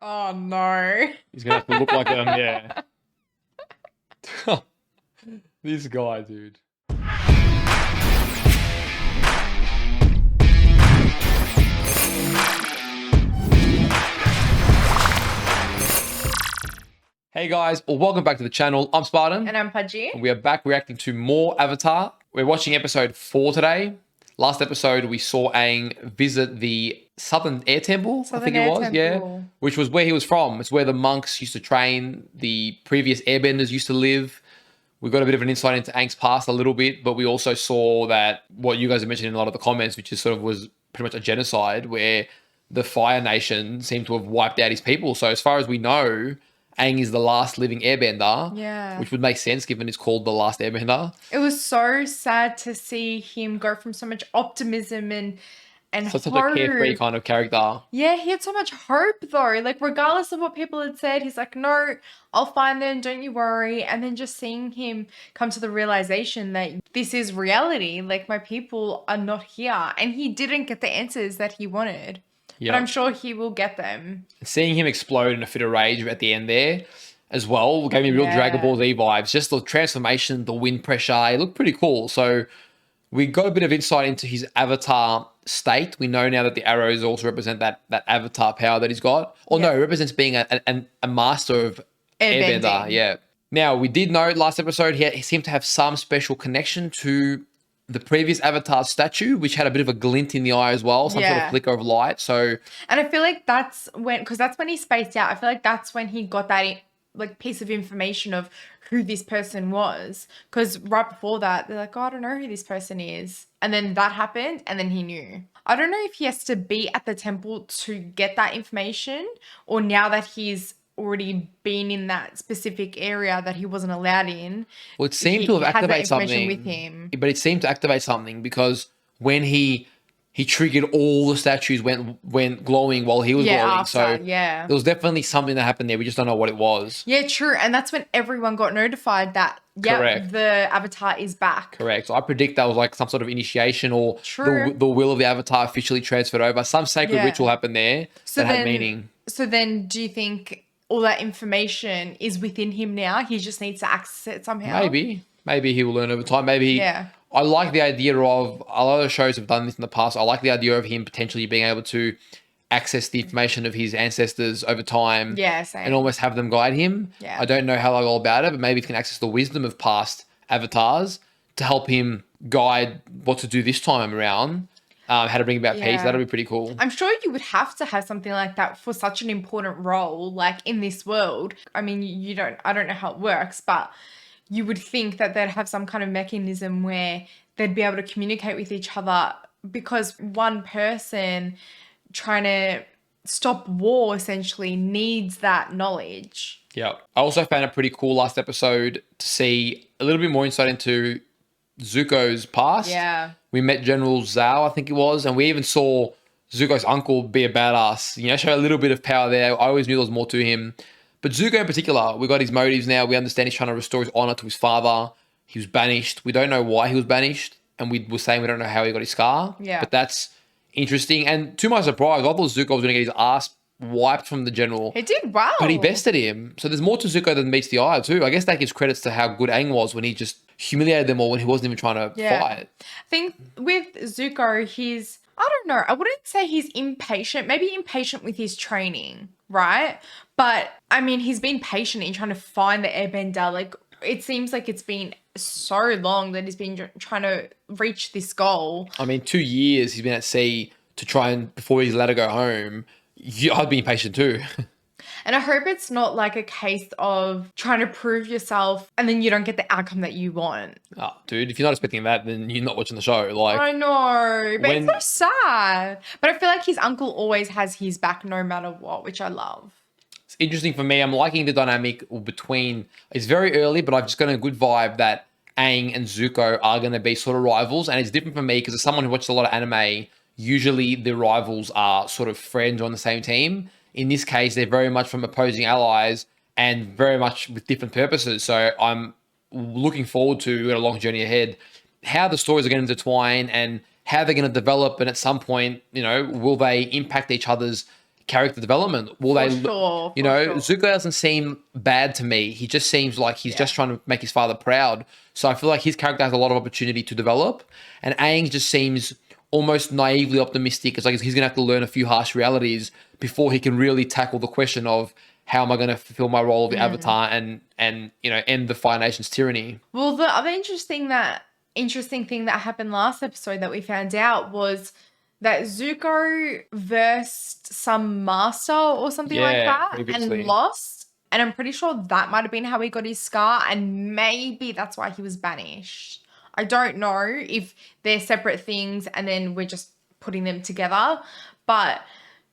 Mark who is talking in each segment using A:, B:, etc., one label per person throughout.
A: Oh no.
B: He's gonna have to look like them, yeah. This guy, dude. Hey guys, well, welcome back to the channel. I'm Spartan.
A: And I'm Pudgy.
B: And we are back reacting to more Avatar. We're watching episode 4 today. Last episode, we saw Aang visit the Southern Air Temple, I think it was, yeah. Which was where he was from. It's where the monks used to train, the previous airbenders used to live. We got a bit of an insight into Aang's past a little bit, but we also saw that what you guys have mentioned in a lot of the comments, which is sort of was pretty much a genocide where the Fire Nation seemed to have wiped out his people. So as far as we know, Aang is the last living airbender,
A: Yeah.
B: which would make sense given it's called The Last Airbender.
A: It was so sad to see him go from so much optimism and
B: So such
A: hope.
B: a carefree kind of character.
A: Yeah, he had so much hope though. Like regardless of what people had said, he's like, no, I'll find them, don't you worry. And then just seeing him come to the realization that this is reality. Like my people are not here. And he didn't get the answers that he wanted.
B: Yep.
A: But I'm sure he will get them.
B: Seeing him explode in a fit of rage at the end there as well gave me real Dragon Ball Z vibes. Just the transformation, the wind pressure, it looked pretty cool. So we got a bit of insight into his avatar state. We know now that the arrows also represent that avatar power that he's got. Or no, it represents being a master of airbender. Yeah. Now, we did know last episode he seemed to have some special connection to the previous Avatar statue, which had a bit of a glint in the eye as well, some sort of flicker of light. So,
A: and I feel like that's when, because that's when he spaced out. I feel like that's when he got that like piece of information of who this person was. Because right before that, they're like, oh, I don't know who this person is. And then that happened, and then he knew. I don't know if he has to be at the temple to get that information, or now that he's already been in that specific area that he wasn't allowed in.
B: Well, it seemed to have activated something
A: with him.
B: But it seemed to activate something because when he triggered, all the statues went glowing while he was glowing.
A: After,
B: so there was definitely something that happened there. We just don't know what it was.
A: Yeah, true. And that's when everyone got notified that the Avatar is back.
B: Correct. So I predict that was like some sort of initiation or the will of the Avatar officially transferred over. Some sacred ritual happened there that had meaning.
A: So then do you think all that information is within him now? He just needs to access it somehow?
B: Maybe he will learn over time. Maybe. I like the idea of, a lot of shows have done this in the past. I like the idea of him potentially being able to access the information of his ancestors over time.
A: Yeah, same.
B: And almost have them guide him.
A: Yeah.
B: I don't know how they'll go about it, but maybe he can access the wisdom of past avatars to help him guide what to do this time around. How to bring about peace. That'll be pretty cool.
A: I'm sure you would have to have something like that for such an important role, like in this world. I mean, I don't know how it works, but you would think that they'd have some kind of mechanism where they'd be able to communicate with each other, because one person trying to stop war essentially needs that knowledge.
B: Yeah. I also found it pretty cool last episode to see a little bit more insight into Zuko's past.
A: Yeah.
B: We met General Zhao, I think it was, and we even saw Zuko's uncle be a badass. You know, show a little bit of power there. I always knew there was more to him. But Zuko in particular, we got his motives now. We understand he's trying to restore his honor to his father. He was banished. We don't know why he was banished. And we were saying we don't know how he got his scar.
A: Yeah.
B: But that's interesting. And to my surprise, I thought Zuko was going to get his ass wiped from the general.
A: He did well.
B: But he bested him. So there's more to Zuko than meets the eye too. I guess that gives credits to how good Aang was when he just humiliated them all when he wasn't even trying to fight.
A: I think with Zuko, I don't know, I wouldn't say he's impatient, maybe impatient with his training, right? But I mean, he's been patient in trying to find the airbender. Like, it seems like it's been so long that he's been trying to reach this goal.
B: I mean, 2 years he's been at sea to try and, before he's let her go home. I'd be impatient too.
A: And I hope it's not like a case of trying to prove yourself and then you don't get the outcome that you want.
B: Oh, dude, if you're not expecting that, then you're not watching the show. Like,
A: I know, but it's so sad. But I feel like his uncle always has his back no matter what, which I love.
B: It's interesting for me. I'm liking the dynamic between, it's very early, but I've just got a good vibe that Aang and Zuko are going to be sort of rivals. And it's different for me because as someone who watches a lot of anime, usually the rivals are sort of friends on the same team. In this case, they're very much from opposing allies and very much with different purposes. So I'm looking forward to a long journey ahead, how the stories are going to intertwine and how they're going to develop. And at some point, you know, will they impact each other's character development. Will
A: For
B: they,
A: sure,
B: you
A: for
B: know,
A: sure.
B: Zuko doesn't seem bad to me. He just seems like he's just trying to make his father proud. So I feel like his character has a lot of opportunity to develop. And Aang just seems almost naively optimistic. It's like he's going to have to learn a few harsh realities before he can really tackle the question of how am I going to fulfill my role of the Avatar and you know, end the Fire Nation's tyranny.
A: Well, the other interesting thing that happened last episode that we found out was that Zuko versed some master or something like
B: Yeah,
A: that
B: previously.
A: and lost. And I'm pretty sure that might have been how he got his scar, and maybe that's why he was banished. I don't know if they're separate things and then we're just putting them together, but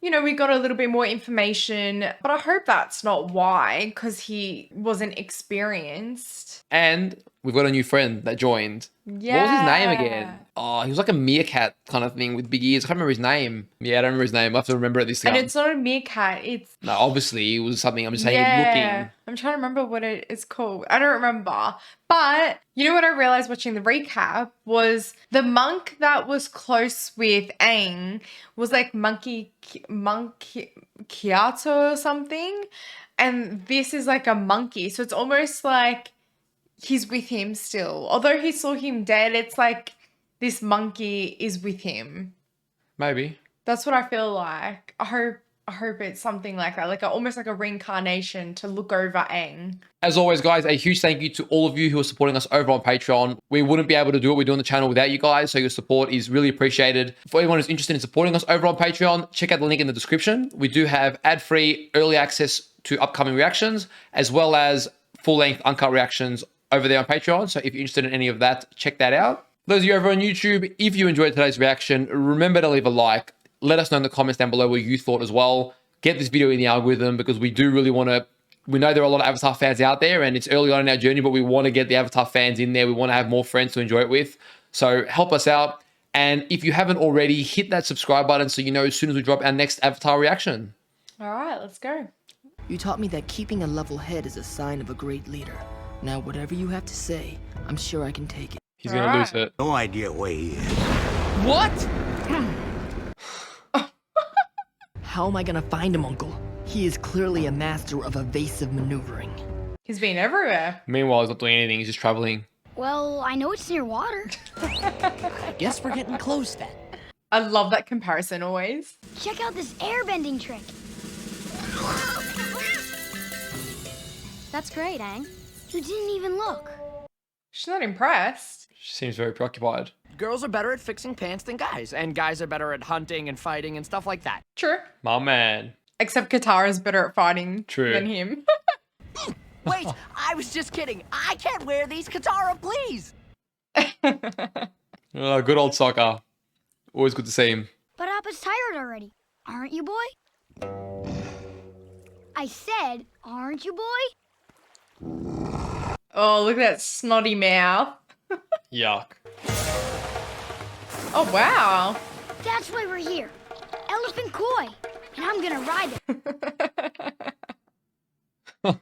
A: you know, we got a little bit more information, but I hope that's not why, because he wasn't experienced.
B: And we've got a new friend that joined.
A: Yeah.
B: What was his name again? Oh, he was like a meerkat kind of thing with big ears. I can't remember his name. Yeah, I don't remember his name. I have to remember it this time.
A: And it's not a meerkat. It's
B: no, obviously it was something. I'm just saying, looking.
A: I'm trying to remember what it is called. I don't remember. But you know what I realized watching the recap was the monk that was close with Aang was like monkey Kyoto or something. And this is like a monkey. So it's almost like he's with him still. Although he saw him dead, it's like this monkey is with him.
B: Maybe.
A: That's what I feel like. I hope it's something like that, like almost like a reincarnation to look over Aang.
B: As always, guys, a huge thank you to all of you who are supporting us over on Patreon. We wouldn't be able to do what we do on the channel without you guys, so your support is really appreciated. For anyone who's interested in supporting us over on Patreon, check out the link in the description. We do have ad-free early access to upcoming reactions, as well as full-length uncut reactions over there on Patreon. So if you're interested in any of that, check that out. Those of you over on YouTube, if you enjoyed today's reaction, remember to leave a like. Let us know in the comments down below what you thought as well. Get this video in the algorithm because we do really want to, we know there are a lot of Avatar fans out there and it's early on in our journey, but we want to get the Avatar fans in there. We want to have more friends to enjoy it with. So help us out. And if you haven't already, hit that subscribe button so you know as soon as we drop our next Avatar reaction.
A: All right, let's go.
C: You taught me that keeping a level head is a sign of a great leader. Now, whatever you have to say, I'm sure I can take it.
B: He's going to lose it.
D: No idea where he is.
C: What? How am I gonna find him, Uncle? He is clearly a master of evasive maneuvering.
A: He's been everywhere.
B: Meanwhile, he's not doing anything. He's just traveling.
E: Well, I know it's near water.
C: I guess we're getting close then.
A: I love that comparison always.
E: Check out this airbending trick. That's great, Aang. You didn't even look.
A: She's not impressed.
B: She seems very preoccupied.
F: Girls are better at fixing pants than guys, and guys are better at hunting and fighting and stuff like that.
A: True.
B: My man.
A: Except Katara's better at fighting
B: True.
A: than him.
F: Wait, I was just kidding. I can't wear these, Katara, please.
B: Oh, good old Sokka. Always good to see him.
E: But Appa's tired already. Aren't you, boy? I said, aren't you, boy?
A: Oh, look at that snotty mouth.
B: Yuck.
A: Oh, wow.
E: That's why we're here. Elephant Koi. And I'm gonna ride it.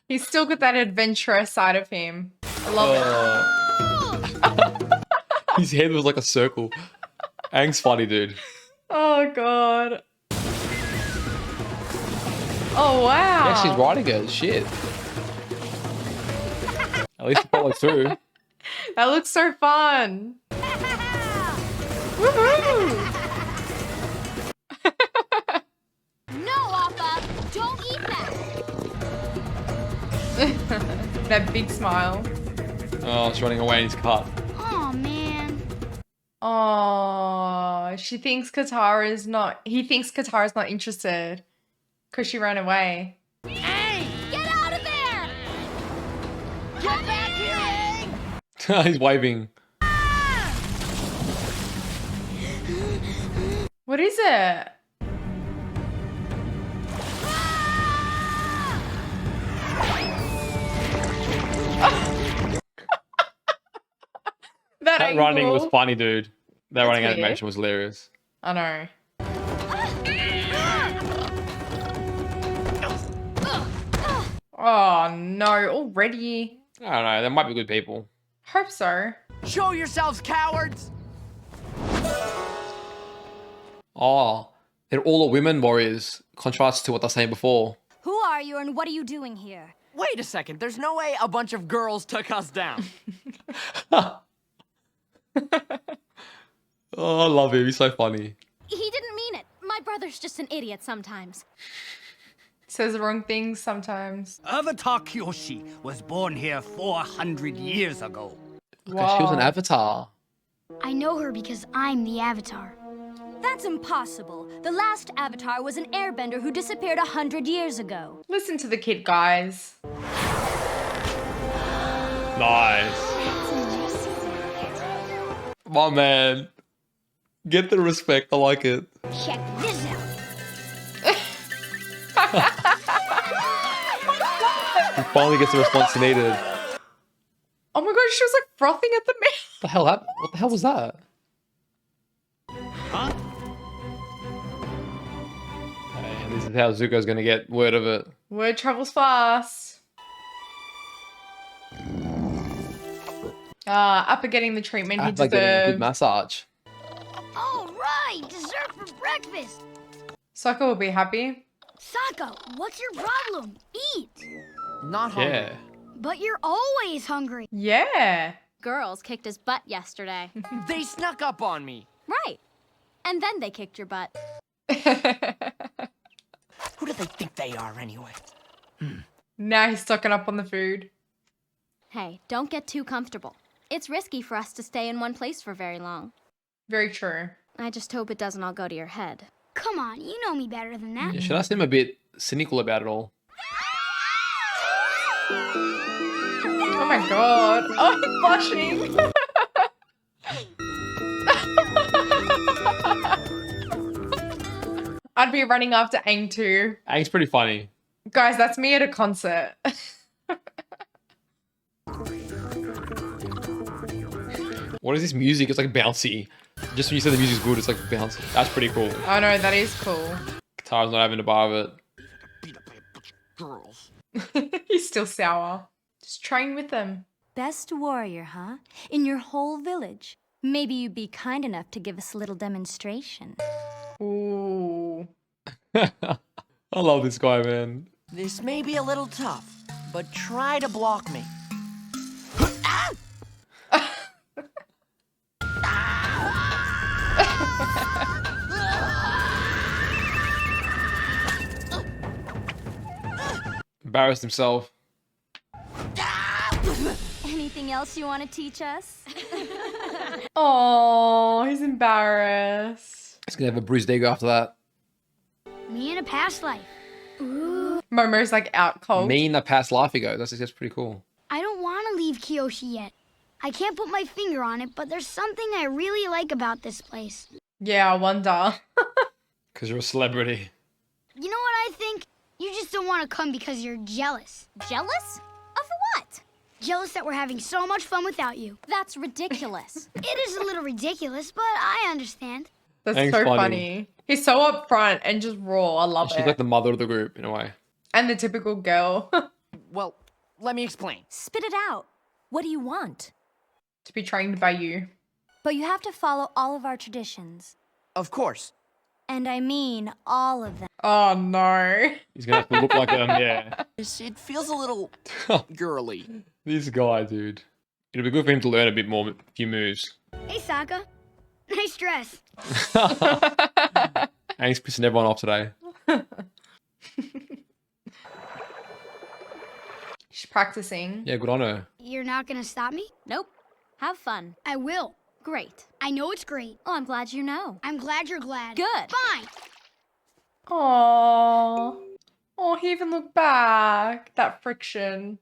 A: He's still got that adventurous side of him. I love it.
B: His head was like a circle. Aang's funny, dude.
A: Oh, God. Oh, wow.
B: Yeah, she's riding it. Shit. At least he followed through.
A: That looks so fun. Woohoo!
E: No, Appa! Don't eat that!
A: That big smile.
B: Oh, she's running away in his car.
E: Oh, man.
A: Oh, he thinks Katara's not interested because she ran away.
E: Hey! Get out of there! Get back here, Aang!
B: He's waving.
A: What is it?
B: That running was
A: angle.
B: funny, dude. That running
A: weird.
B: animation was hilarious.
A: I know. Oh no, already.
B: I don't know. There might be good people.
A: Hope so.
F: Show yourselves, cowards!
B: Oh, They're all women warriors, contrast to what they're saying before.
D: Who are you and what are you doing here?
F: Wait a second, there's no way a bunch of girls took us down.
B: Oh, I love him. He's so funny.
D: He didn't mean it. My brother's just an idiot sometimes.
A: Says the wrong things sometimes.
G: Avatar Kyoshi was born here 400 years ago.
B: Okay, she was an
A: Wow.
B: avatar.
E: I know her because I'm the Avatar.
D: That's impossible. The last Avatar was an airbender who disappeared 100 years ago.
A: Listen to the kid, guys.
B: Nice. My man. Get the respect. I like it.
E: Check this out.
B: He finally gets the response he needed.
A: Oh my god, she was like frothing at the mouth.
B: What the hell happened? What the hell was that?
G: Huh?
B: And this is how Zuko's gonna get word of it.
A: Word travels fast. Upper getting the treatment he
B: Like getting a good
A: deserved.
B: massage.
E: All right, dessert for breakfast.
A: Sokka will be happy.
E: Sokka, what's your problem? Eat.
F: Not hungry.
B: Yeah.
E: But you're always hungry.
A: Yeah.
D: Girls kicked his butt yesterday.
F: They snuck up on me.
D: Right. And then they kicked your butt.
F: Who do they think they are anyway?
A: Now he's stocking up on the food.
D: Hey, don't get too comfortable. It's risky for us to stay in one place for very long.
A: Very true.
D: I just hope it doesn't all go to your head.
E: Come on, you know me better than that.
B: Yeah, should I seem a bit cynical about it all?
A: Oh my god. Oh, he's blushing. I'd be running after Aang too.
B: Aang's pretty funny.
A: Guys, that's me at a concert.
B: What is this music? It's like bouncy. Just when you said the music's good, it's like bouncy. That's pretty cool.
A: Oh no, that is cool.
B: Guitar's not having a bar of it.
F: Beat up by a bunch of girls.
A: He's still sour. Just train with them.
D: Best warrior, huh? In your whole village. Maybe you'd be kind enough to give us a little demonstration.
A: Ooh.
B: I love this guy, man.
F: This may be a little tough, but try to block me.
B: Embarrassed himself.
D: Anything else you want to teach us?
A: Oh, he's embarrassed.
B: He's gonna have a bruised ego after that.
E: Me in a past life.
A: Momo's like out cold.
B: Me in the past life he goes. That's pretty cool.
E: I don't want to leave Kyoshi yet. I can't put my finger on it, but there's something I really like about this place.
A: Yeah, I wonder.
B: Because you're a celebrity.
E: You know what I think? You just don't want to come because you're jealous.
D: Jealous? Of what?
E: Jealous that we're having so much fun without you.
D: That's ridiculous.
E: It is a little ridiculous, but I understand.
A: That's
B: Aang's
A: so
B: funny.
A: funny. He's so upfront and just raw. I love
B: She's
A: it.
B: like the mother of the group in a way.
A: And the typical girl.
F: Well, let me explain.
D: Spit it out. What do you want?
A: To be trained by you.
D: But you have to follow all of our traditions.
F: Of course.
D: And I mean all of them.
A: Oh no.
B: He's gonna have to look like them, yeah.
F: It feels a little girly.
B: This guy, dude. It'll be good for him to learn a bit more, a few moves.
E: Hey, Sokka. Nice dress.
B: Aang's pissing everyone off today.
A: She's practicing.
B: Yeah, good on her.
E: You're not gonna stop me?
D: Nope. Have fun.
E: I will.
D: Great.
E: I know it's great.
D: Oh, I'm glad you know.
E: I'm glad you're glad.
D: Good.
E: Fine.
A: Aww. Oh, he even looked back. That friction.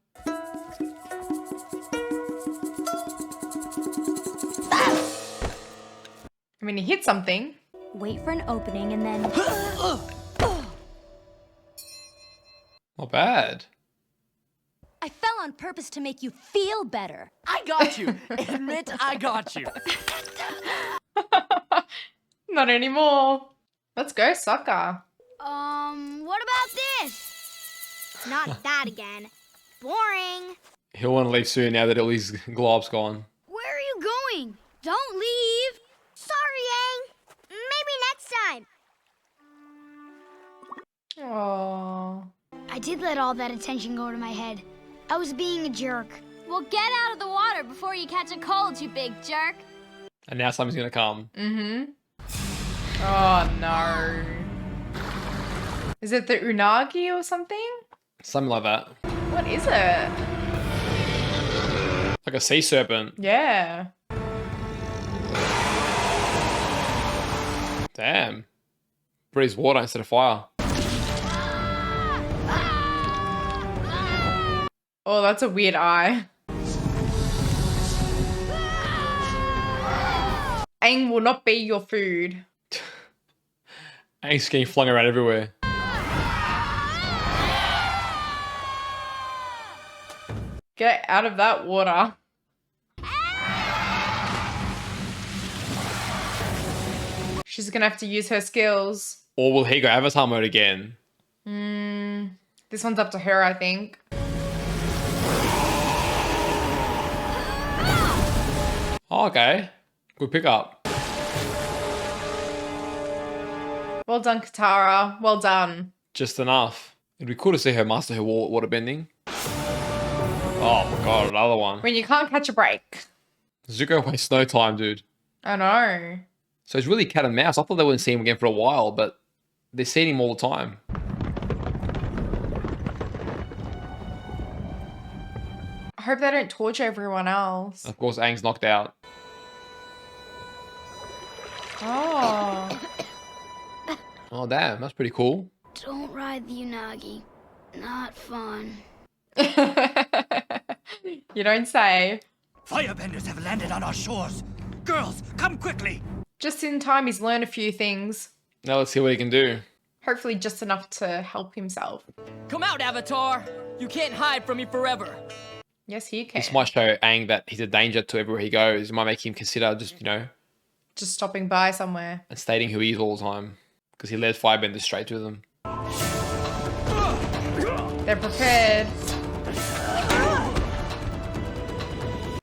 A: I mean, he hit something.
D: Wait for an opening and then...
B: Not bad.
D: I fell on purpose to make you feel better.
F: I got you. Admit I got you.
A: Not anymore. Let's go, Sokka.
E: What about this? Not that again. Boring.
B: He'll want to leave soon now that all his glob's gone.
E: Where are you going? Don't leave. Sorry, Aang. Maybe next time.
A: Oh.
E: I did let all that attention go to my head. I was being a jerk.
D: Well, get out of the water before you catch a cold, you big jerk.
B: And now something's gonna come.
A: Mm-hmm. Oh no. Is it the unagi or something?
B: Something like that.
A: What is it?
B: Like a sea serpent.
A: Yeah.
B: Damn. Breathes water instead of fire.
A: Oh, that's a weird eye. Aang will not be your food.
B: Aang's getting flung around everywhere.
A: Get out of that water. She's gonna have to use her skills.
B: Or will he go Avatar mode again?
A: This one's up to her, I think.
B: Oh, okay. Good pickup.
A: Well done, Katara. Well done.
B: Just enough. It'd be cool to see her master her water bending. Oh my god, another one.
A: When you can't catch a break.
B: Zuko wastes no time, dude.
A: I know.
B: So it's really cat and mouse. I thought they wouldn't see him again for a while, but they're seeing him all the time.
A: I hope they don't torture everyone else.
B: Of course, Aang's knocked out.
A: Oh.
B: Oh, damn. That's pretty cool.
E: Don't ride the unagi. Not fun.
A: You don't say.
G: Firebenders have landed on our shores. Girls, come quickly.
A: Just in time, he's learned a few things.
B: Now let's see what he can do.
A: Hopefully just enough to help himself.
F: Come out, Avatar. You can't hide from me forever.
A: Yes, he can.
B: This might show Aang that he's a danger to everywhere he goes. It might make him consider just,
A: Just stopping by somewhere.
B: and stating who he is all the time. Because he led Firebenders straight to them.
A: They're prepared.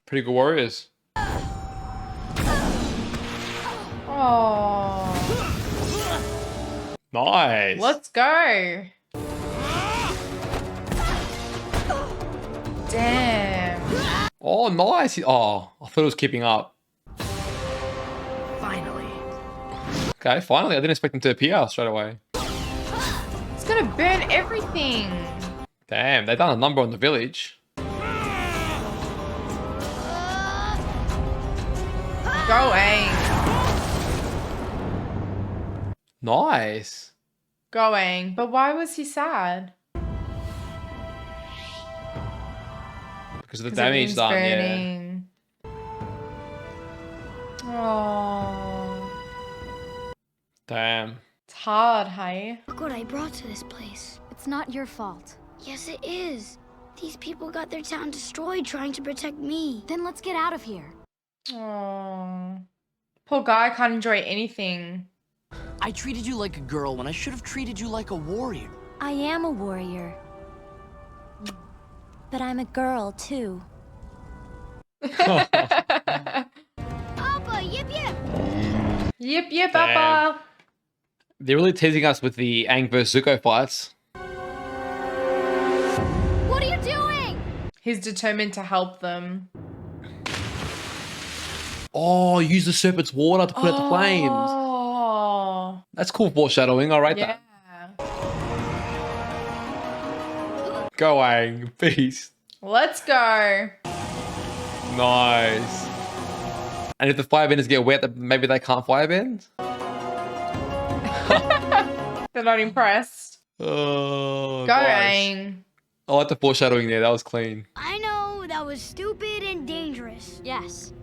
B: Pretty good warriors.
A: Oh.
B: Nice.
A: Let's go. Damn.
B: Oh, nice. Oh, I thought it was keeping up.
F: Finally.
B: Okay, finally. I didn't expect him to appear straight away.
A: It's gonna burn everything.
B: Damn, they've done a number on the village.
A: Go, Aang.
B: Nice.
A: Go, Aang. But why was he sad?
B: Because of the
A: 'Cause
B: damage
A: everything's
B: done,
A: burning. Oh.
B: Damn.
A: It's hard, hey?
E: Look what I brought to this place.
D: It's not your fault.
E: Yes, it is. These people got their town destroyed trying to protect me.
D: Then let's get out of here.
A: Oh. Poor guy can't enjoy anything.
F: I treated you like a girl when I should have treated you like a warrior.
D: I am a warrior. But I'm a girl, too.
E: Papa, yip yip!
A: Yip, yip,
B: Damn.
A: Papa.
B: They're really teasing us with the Aang vs Zuko fights.
D: What are you doing?
A: He's determined to help them.
B: Oh, use the serpent's water to put out the flames.
A: Oh.
B: That's cool foreshadowing. I'll write
A: Yeah.
B: that. Go, Aang. Peace.
A: Let's go.
B: Nice. And if the firebenders get wet, maybe they can't firebend?
A: They're not impressed.
B: Oh,
A: Go,
B: nice.
A: Aang.
B: I like the foreshadowing there. That was clean.
E: I know that was stupid and dangerous.
D: Yes,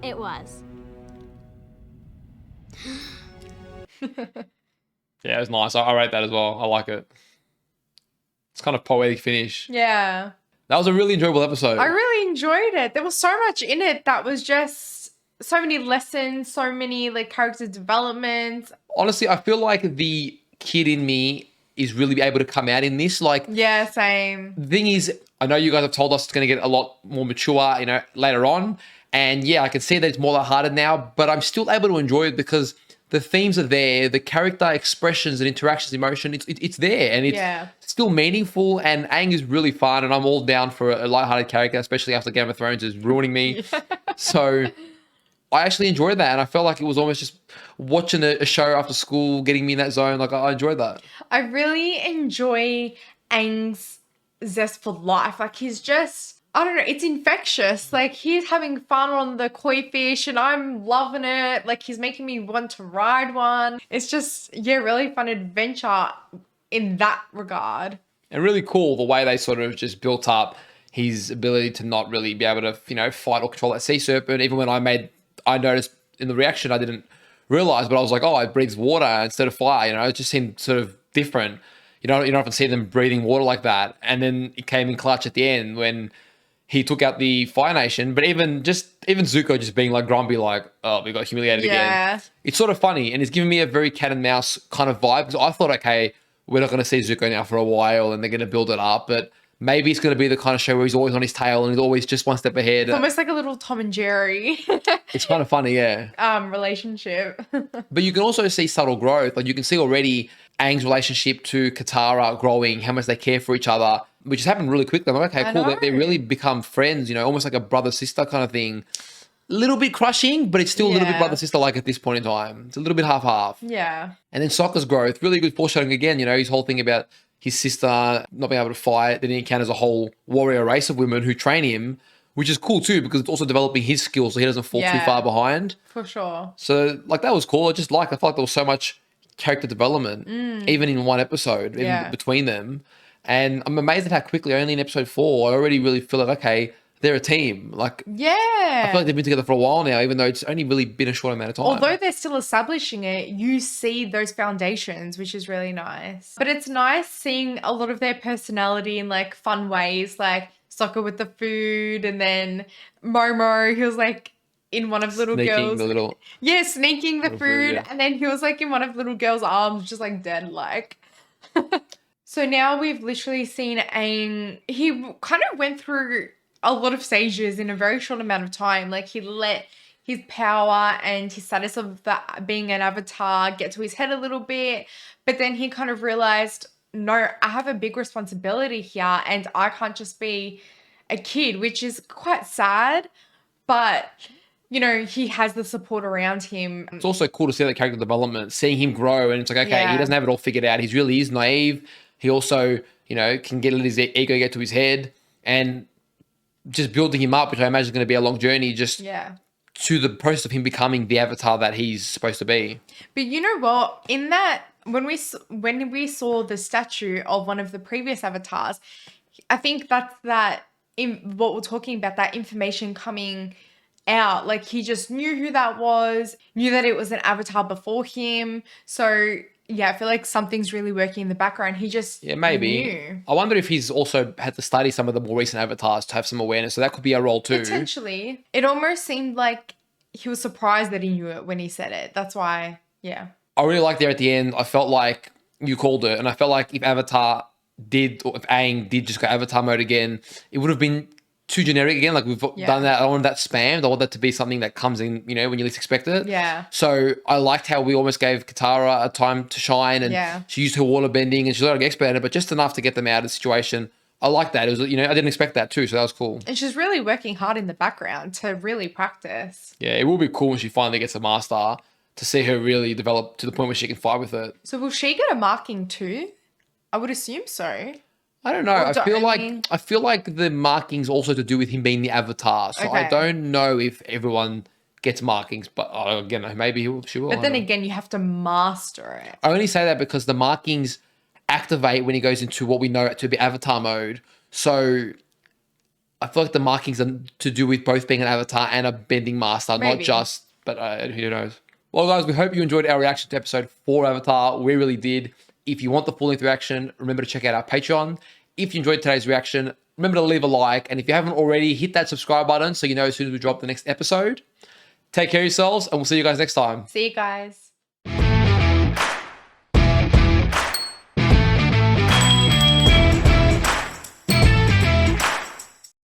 D: it was.
B: Yeah, it was nice. I rate that as well. I like it. It's kind of poetic finish.
A: Yeah.
B: That was a really enjoyable episode.
A: I really enjoyed it. There was so much in it that was just so many lessons, so many like character development.
B: Honestly, I feel like the kid in me is really able to come out in this. Like,
A: Yeah, same.
B: the thing is, I know you guys have told us it's going to get a lot more mature, later on. And yeah, I can see that it's more lighthearted now, but I'm still able to enjoy it because the themes are there, the character expressions and interactions, emotion, it's there, and it's still meaningful. And Aang is really fun, and I'm all down for a lighthearted character, especially after Game of Thrones is ruining me. So I actually enjoyed that, and I felt like it was almost just watching a show after school, getting me in that zone. Like I enjoyed that.
A: I really enjoy Aang's zest for life. Like he's just, I don't know, it's infectious. Like he's having fun on the koi fish and I'm loving it. Like he's making me want to ride one. It's just, yeah, really fun adventure in that regard.
B: And really cool the way they sort of just built up his ability to not really be able to, you know, fight or control that sea serpent. Even when I noticed in the reaction, I didn't realize, but I was like, oh, it breathes water instead of fire. You know, it just seemed sort of different. You don't often see them breathing water like that. And then it came in clutch at the end when he took out the Fire Nation. But even Zuko just being like grumpy, like, oh, we got humiliated again. It's sort of funny, and it's giving me a very cat and mouse kind of vibe. Because I thought, okay, we're not going to see Zuko now for a while, and they're going to build it up. But maybe it's going to be the kind of show where he's always on his tail and he's always just one step ahead.
A: It's almost like a little Tom and Jerry.
B: It's kind of funny, yeah.
A: Relationship.
B: But you can also see subtle growth. Like you can see already Aang's relationship to Katara growing, how much they care for each other, which has happened really quickly. I'm like, okay, cool. They really become friends, you know, almost like a brother-sister kind of thing. A little bit crushing, but it's still a little bit brother-sister like at this point in time. It's a little bit half-half.
A: Yeah.
B: And then Sokka's growth, really good foreshadowing again, you know, his whole thing about his sister not being able to fight, then he encounters a whole warrior race of women who train him, which is cool too, because it's also developing his skills so he doesn't fall too far behind. For sure. So, like, that was cool. I felt like there was so much character development, even in one episode, even between them. And I'm amazed at how quickly, only in episode 4, I already really feel like, okay, they're a team. Like, I feel like they've been together for a while now, even though it's only really been a short amount of time.
A: Although they're still establishing it, you see those foundations, which is really nice. But it's nice seeing a lot of their personality in like fun ways, like Sokka with the food, and then Momo, he was like in one of little girls. Sneaking the food, and then he was like in one of little girl's arms, just like dead like. So now we've literally seen Aang. He kind of went through a lot of stages in a very short amount of time. Like he let his power and his status of that being an avatar get to his head a little bit, but then he kind of realized, no, I have a big responsibility here and I can't just be a kid, which is quite sad, but you know, he has the support around him.
B: It's also cool to see that character development, seeing him grow, and it's like, okay, he doesn't have it all figured out. He really is naive. He also, you know, can let his ego get to his head, and just building him up, which I imagine is going to be a long journey, just to the process of him becoming the avatar that he's supposed to be.
A: But you know what? In that, when we saw the statue of one of the previous avatars, I think that's what we're talking about, that information coming out. Like he just knew who that was, knew that it was an avatar before him. So yeah, I feel like something's really working in the background. He just knew.
B: I wonder if he's also had to study some of the more recent avatars to have some awareness. So that could be a role too.
A: Potentially. It almost seemed like he was surprised that he knew it when he said it. That's why, I
B: really liked there at the end. I felt like you called it, and I felt like if Aang did just go avatar mode again, it would have been too generic again. Like we've done that. I don't want that spammed. I want that to be something that comes in, you know, when you least expect it.
A: Yeah.
B: So I liked how we almost gave Katara a time to shine, and she used her water bending, and she's not an expert at it, but just enough to get them out of the situation. I like that. It was, you know, I didn't expect that too, so that was cool.
A: And she's really working hard in the background to really practice.
B: Yeah, it will be cool when she finally gets a master to see her really develop to the point where she can fight with it.
A: So will she get a marking too? I would assume so.
B: I don't know. I feel like the markings also to do with him being the avatar. So I don't know if everyone gets markings, but again, maybe she will.
A: But then again, you have to master it.
B: I only say that because the markings activate when he goes into what we know to be avatar mode. So I feel like the markings are to do with both being an avatar and a bending master, not just, but who knows. Well, guys, we hope you enjoyed our reaction to episode 4 Avatar. We really did. If you want the full-length reaction, remember to check out our Patreon. If you enjoyed today's reaction, remember to leave a like. And if you haven't already, hit that subscribe button so you know as soon as we drop the next episode. Take care of yourselves, and we'll see you guys next time.
A: See you guys.